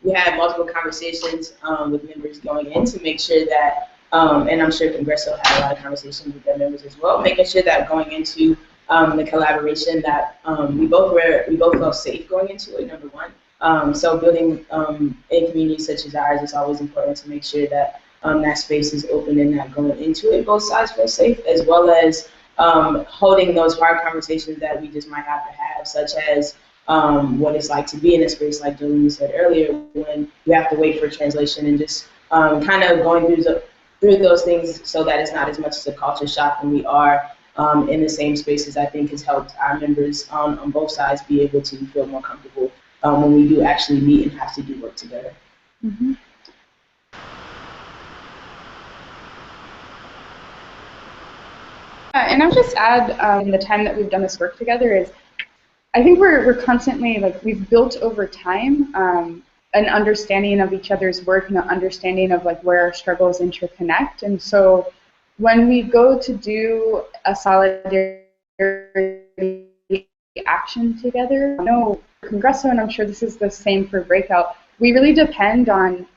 we had multiple conversations with members going in to make sure that, and I'm sure Congresso had a lot of conversations with their members as well, making sure that going into the collaboration that we both felt safe going into it, number one. So building in communities such as ours, it's always important to make sure that that space is open and that going into it, both sides feel safe, as well as holding those hard conversations that we just might have to have, such as what it's like to be in a space like Jolene said earlier, when you have to wait for translation, and just kind of going through those things so that it's not as much as a culture shock when we are in the same spaces. I think has helped our members on both sides be able to feel more comfortable when we do actually meet and have to do work together. Mm-hmm. And I'll just add, in the time that we've done this work together, is I think we're constantly, like, we've built over time an understanding of each other's work and an understanding of, like, where our struggles interconnect. And so when we go to do a solidarity action together, I know Congresso, and I'm sure this is the same for Breakout, we really depend on,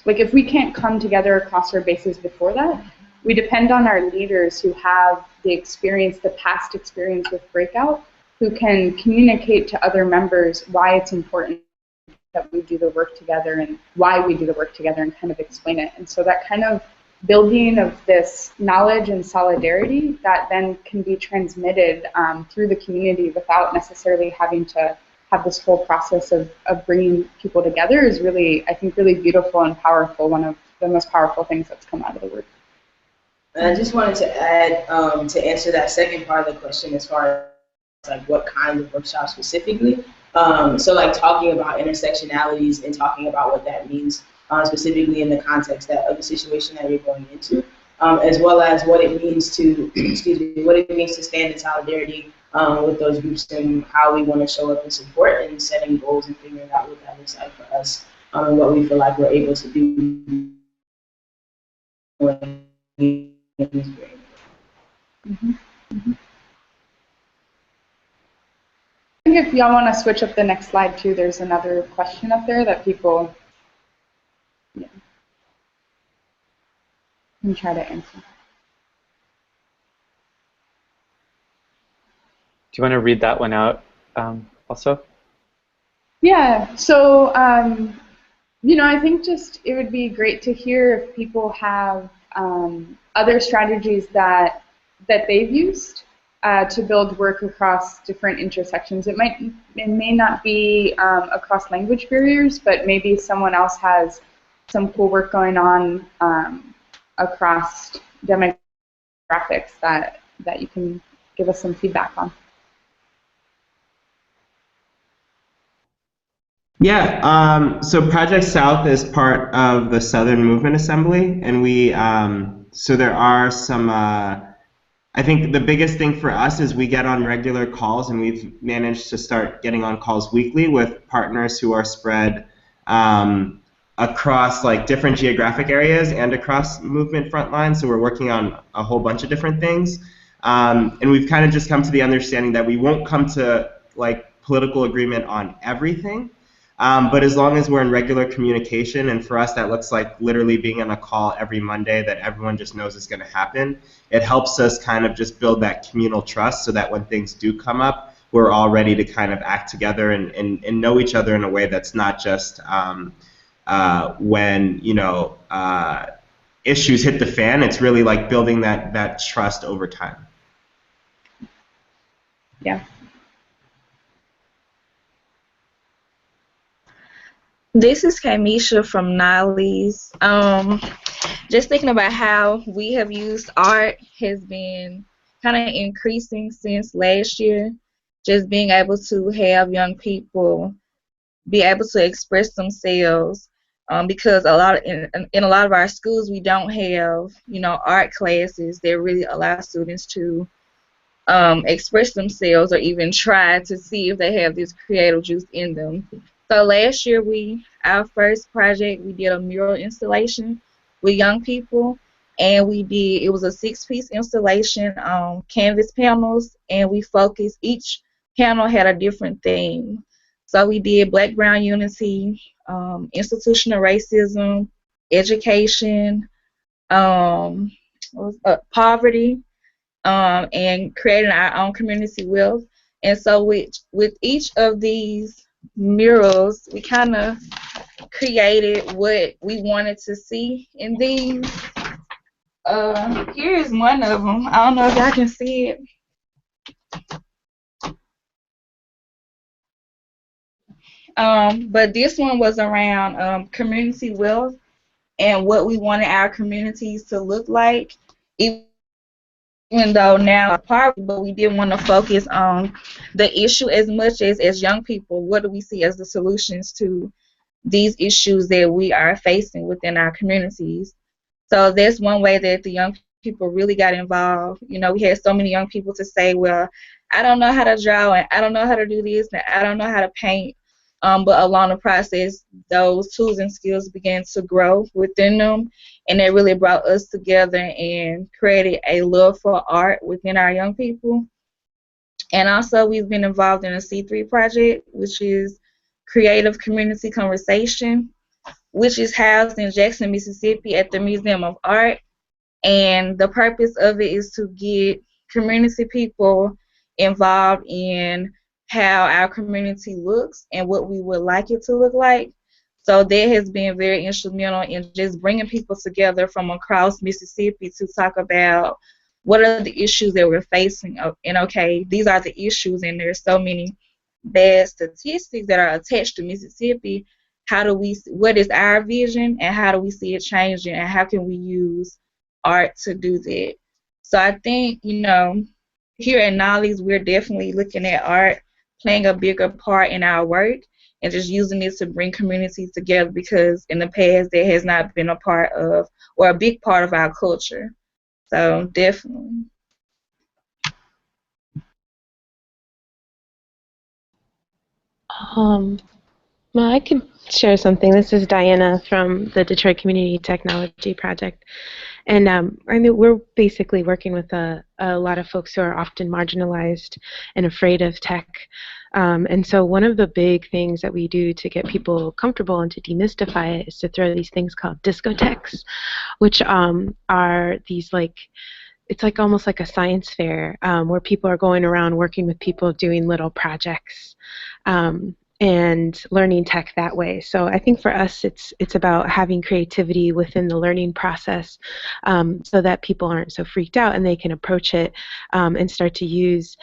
like, if we can't come together across our bases before that, we depend on our leaders who have the experience, the past experience with Breakout, who can communicate to other members why it's important that we do the work together and why we do the work together, and kind of explain it. And so that kind of building of this knowledge and solidarity that then can be transmitted through the community without necessarily having to have this whole process of bringing people together is really, I think, really beautiful and powerful, one of the most powerful things that's come out of the work. And I just wanted to add, to answer that second part of the question as far as like what kind of workshop specifically. So like talking about intersectionalities and talking about what that means specifically in the context of the situation that you're going into, as well as what it means to, excuse me, what it means to stand in solidarity with those groups and how we want to show up and support, and setting goals and figuring out what that looks like for us and what we feel like we're able to do. Mm-hmm. Mm-hmm. I think if y'all want to switch up the next slide too, there's another question up there that people can try to answer. Do you want to read that one out also? Yeah, so you know, I think just it would be great to hear if people have other strategies that they've used to build work across different intersections. It may not be across language barriers, but maybe someone else has some cool work going on across demographics that you can give us some feedback on. Yeah, so Project South is part of the Southern Movement Assembly, and we So there are some, I think the biggest thing for us is we get on regular calls, and we've managed to start getting on calls weekly with partners who are spread across like different geographic areas and across movement front lines. So we're working on a whole bunch of different things. And we've kind of just come to the understanding that we won't come to like political agreement on everything. But as long as we're in regular communication, and for us that looks like literally being on a call every Monday that everyone just knows is going to happen, it helps us kind of just build that communal trust so that when things do come up, we're all ready to kind of act together and know each other in a way that's not just when, you know, issues hit the fan. It's really like building that trust over time. Yeah. This is Kamisha from Knollys. Just thinking about how we have used art has been kind of increasing since last year. Just being able to have young people be able to express themselves, because in a lot of our schools we don't have, you know, art classes that really allow students to express themselves or even try to see if they have this creative juice in them. So last year, our first project, we did a mural installation with young people, and it was a 6-piece installation on canvas panels, and we focused, each panel had a different theme. So we did Black, Brown unity, institutional racism, education, poverty, and creating our own community wealth. And so with each of these murals, we kind of created what we wanted to see in these. Here is one of them. I don't know if y'all can see it. But this one was around community wealth and what we wanted our communities to look like, even though now poverty, but we didn't want to focus on the issue as much as young people. What do we see as the solutions to these issues that we are facing within our communities? So that's one way that the young people really got involved. You know, we had so many young people to say, well, I don't know how to draw, and I don't know how to do this, and I don't know how to paint. But along the process, those tools and skills began to grow within them, and it really brought us together and created a love for art within our young people. And also, we've been involved in a C3 project, which is Creative Community Conversation, which is housed in Jackson, Mississippi at the Museum of Art. And the purpose of it is to get community people involved in how our community looks and what we would like it to look like. So that has been very instrumental in just bringing people together from across Mississippi to talk about what are the issues that we're facing. And okay, these are the issues, and there's so many bad statistics that are attached to Mississippi. What is our vision, and how do we see it changing, and how can we use art to do that? So I think, you know, here at Knollys, we're definitely looking at art playing a bigger part in our work and just using it to bring communities together, because in the past that has not been a part of, or a big part of, our culture. So definitely. Well, I could share something. This is Diana from the Detroit Community Technology Project. And I mean, we're basically working with a lot of folks who are often marginalized and afraid of tech. And so one of the big things that we do to get people comfortable and to demystify it is to throw these things called discotheques, which are these it's like almost like a science fair where people are going around working with people doing little projects. And learning tech that way. So I think for us, it's about having creativity within the learning process, so that people aren't so freaked out and they can approach it and start to use,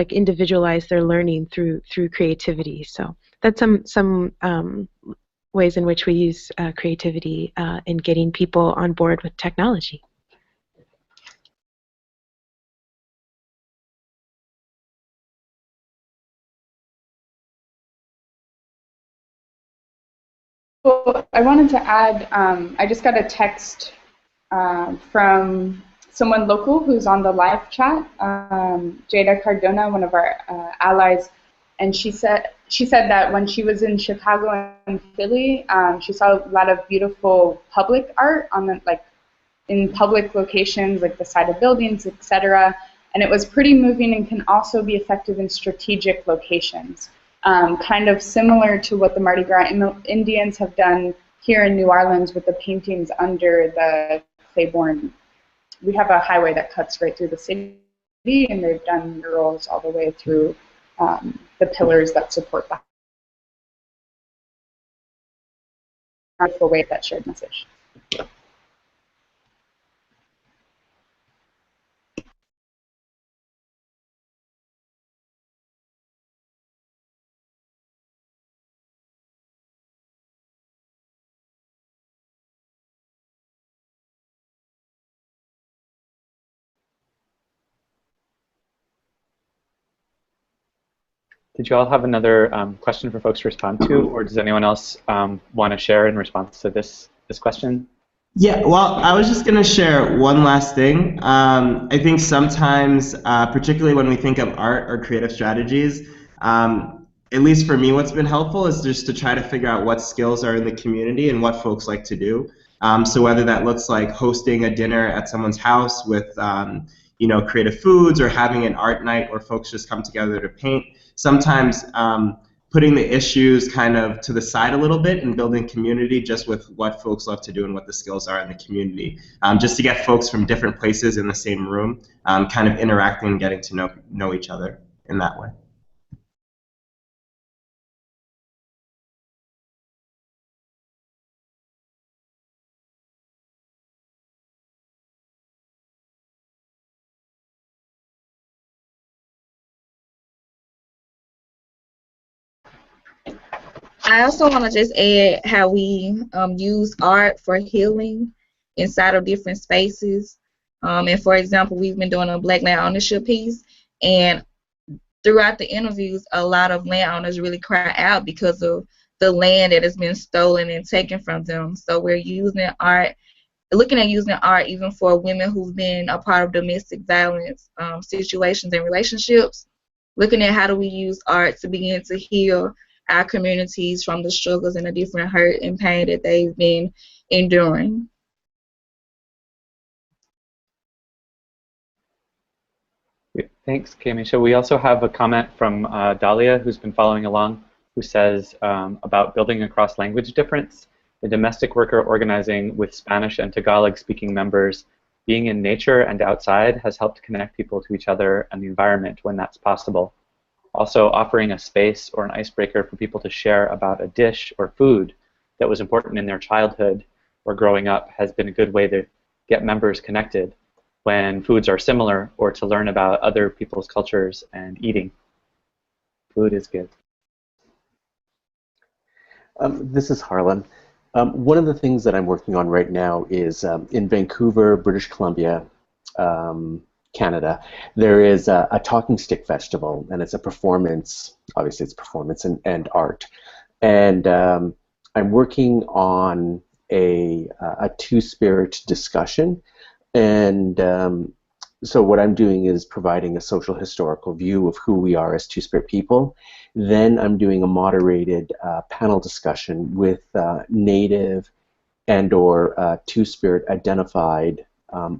individualize their learning through creativity. So that's some ways in which we use creativity in getting people on board with technology. Well, I wanted to add, I just got a text from someone local who's on the live chat, Jada Cardona, one of our allies, and she said that when she was in Chicago and Philly, she saw a lot of beautiful public art on the, like in public locations, like the side of buildings, etc. And it was pretty moving and can also be effective in strategic locations, kind of similar to what the Mardi Gras Indians have done here in New Orleans with the paintings under the Claiborne. We have a highway that cuts right through the city, and they've done murals all the way through the pillars that support the powerful way that shared message. Did you all have another question for folks to respond to, or does anyone else want to share in response to this question? Yeah, well, I was just going to share one last thing. I think sometimes, particularly when we think of art or creative strategies, at least for me, what's been helpful is just to try to figure out what skills are in the community and what folks like to do. So whether that looks like hosting a dinner at someone's house with you know, creative foods, or having an art night where folks just come together to paint. Sometimes putting the issues kind of to the side a little bit and building community just with what folks love to do and what the skills are in the community. Just to get folks from different places in the same room, kind of interacting and getting to know each other in that way. I also want to just add how we use art for healing inside of different spaces. And for example, we've been doing a Black land ownership piece, and throughout the interviews, a lot of landowners really cry out because of the land that has been stolen and taken from them. So we're using art, looking at using art even for women who've been a part of domestic violence situations and relationships, looking at how do we use art to begin to heal our communities from the struggles and the different hurt and pain that they've been enduring. Thanks, Kami. So we also have a comment from Dahlia, who's been following along, who says about building across language difference. The domestic worker organizing with Spanish and Tagalog-speaking members, being in nature and outside has helped connect people to each other and the environment when that's possible. Also, offering a space or an icebreaker for people to share about a dish or food that was important in their childhood or growing up has been a good way to get members connected when foods are similar, or to learn about other people's cultures and eating. Food is good. This is Harlan. One of the things that I'm working on right now is in Vancouver, British Columbia, Canada, there is a talking stick festival, and it's a performance. Obviously, it's performance and art. And I'm working on a two-spirit discussion. And so what I'm doing is providing a social historical view of who we are as two-spirit people. Then I'm doing a moderated panel discussion with Native and/or two-spirit identified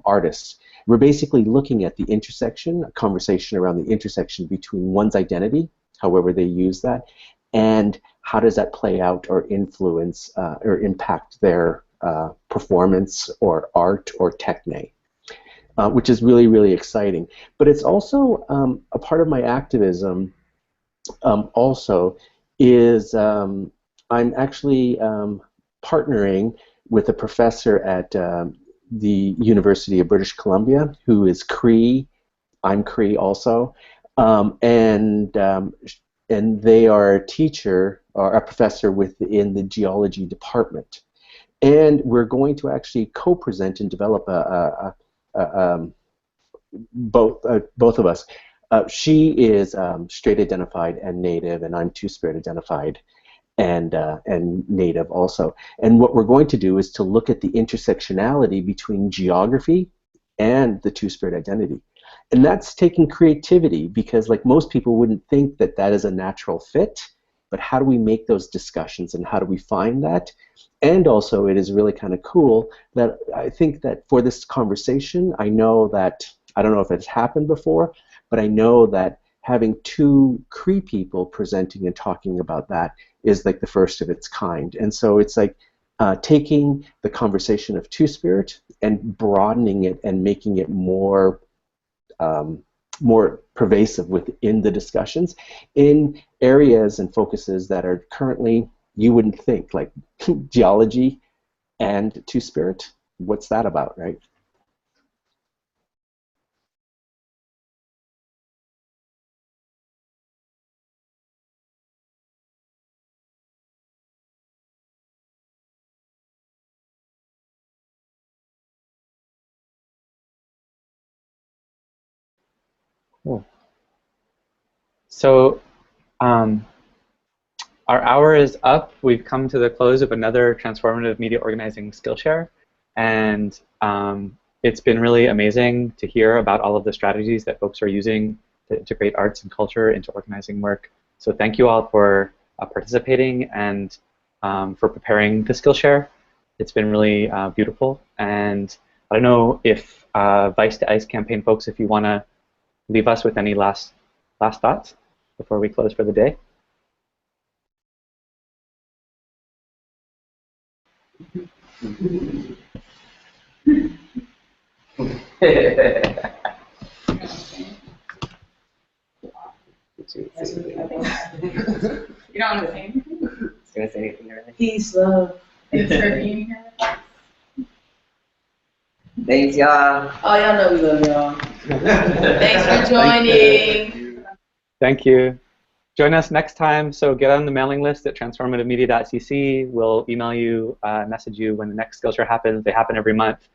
artists. We're basically looking at the intersection, a conversation around the intersection between one's identity, however they use that, and how does that play out or influence or impact their performance or art or techne, which is really, really exciting. But it's also a part of my activism also is I'm actually partnering with a professor at the University of British Columbia who is Cree. I'm Cree also, and they are a teacher or a professor within the geology department. And we're going to actually co-present and develop both of us. She is straight identified and Native, and I'm two-spirit identified. and Native also. And what we're going to do is to look at the intersectionality between geography and the Two-Spirit identity. And that's taking creativity, because like most people wouldn't think that that is a natural fit, but how do we make those discussions and how do we find that? And also it is really kind of cool that I think that for this conversation, I know that, I don't know if it's happened before, but I know that having two Cree people presenting and talking about that is like the first of its kind. And so it's like taking the conversation of Two-Spirit and broadening it and making it more more pervasive within the discussions in areas and focuses that are currently, you wouldn't think, like geology and Two-Spirit. What's that about, right? Cool. So our hour is up. We've come to the close of another Transformative Media Organizing Skillshare, and it's been really amazing to hear about all of the strategies that folks are using to integrate arts and culture into organizing work. So thank you all for participating and for preparing the Skillshare. It's been really beautiful, and I don't know if Vice to Ice campaign folks, if you want to leave us with any last thoughts before we close for the day. You don't want to say anything? Gonna say anything, really? Peace, love. Thanks for being here. Thanks, y'all. Oh, y'all know we love y'all. Thanks for joining. Thank you. Join us next time. So get on the mailing list at transformativemedia.cc. We'll email you, message you when the next Skillshare happens. They happen every month.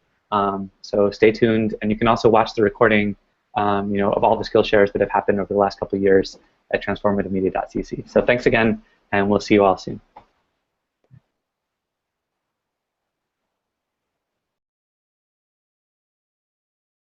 So stay tuned, and you can also watch the recording, of all the Skillshares that have happened over the last couple of years at transformativemedia.cc. So thanks again, and we'll see you all soon.